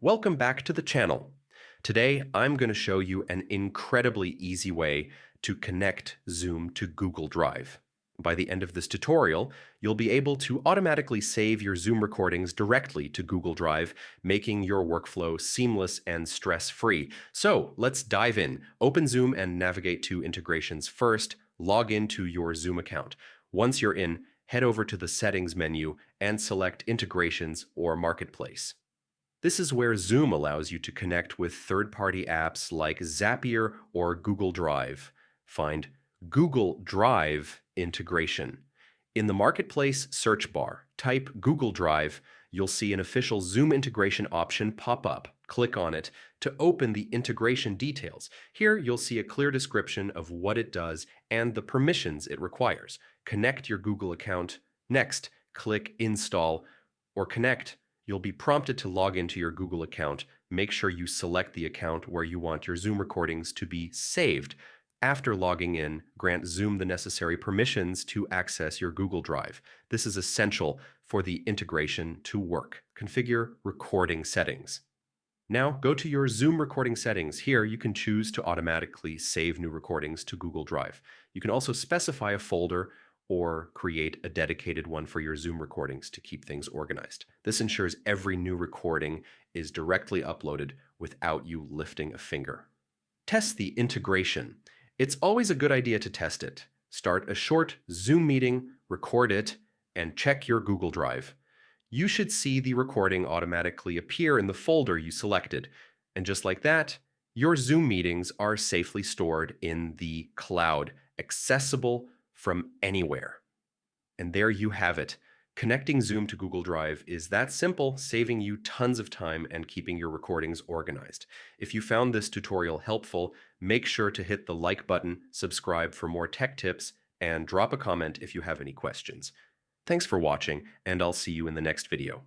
Welcome back to the channel. Today, I'm going to show you an incredibly easy way to connect Zoom to Google Drive. By the end of this tutorial, you'll be able to automatically save your Zoom recordings directly to Google Drive, making your workflow seamless and stress-free. So let's dive in. Open Zoom and navigate to Integrations first. Log into your Zoom account. Once you're in, head over to the Settings menu and select Integrations or Marketplace. This is where Zoom allows you to connect with third-party apps like Zapier or Google Drive. Find Google Drive integration. In the Marketplace search bar, type Google Drive. You'll see an official Zoom integration option pop up. Click on it to open the integration details. Here you'll see a clear description of what it does and the permissions it requires. Connect your Google account. Next, click Install or Connect. You'll be prompted to log into your Google account. Make sure you select the account where you want your Zoom recordings to be saved. After logging in, grant Zoom the necessary permissions to access your Google Drive. This is essential for the integration to work. Configure recording settings. Now go to your Zoom recording settings. Here you can choose to automatically save new recordings to Google Drive. You can also specify a folder or create a dedicated one for your Zoom recordings to keep things organized. This ensures every new recording is directly uploaded without you lifting a finger. Test the integration. It's always a good idea to test it. Start a short Zoom meeting, record it, and check your Google Drive. You should see the recording automatically appear in the folder you selected. And just like that, your Zoom meetings are safely stored in the cloud, accessible from anywhere. And there you have it. Connecting Zoom to Google Drive is that simple, saving you tons of time and keeping your recordings organized. If you found this tutorial helpful, make sure to hit the like button, subscribe for more tech tips, and drop a comment if you have any questions. Thanks for watching, and I'll see you in the next video.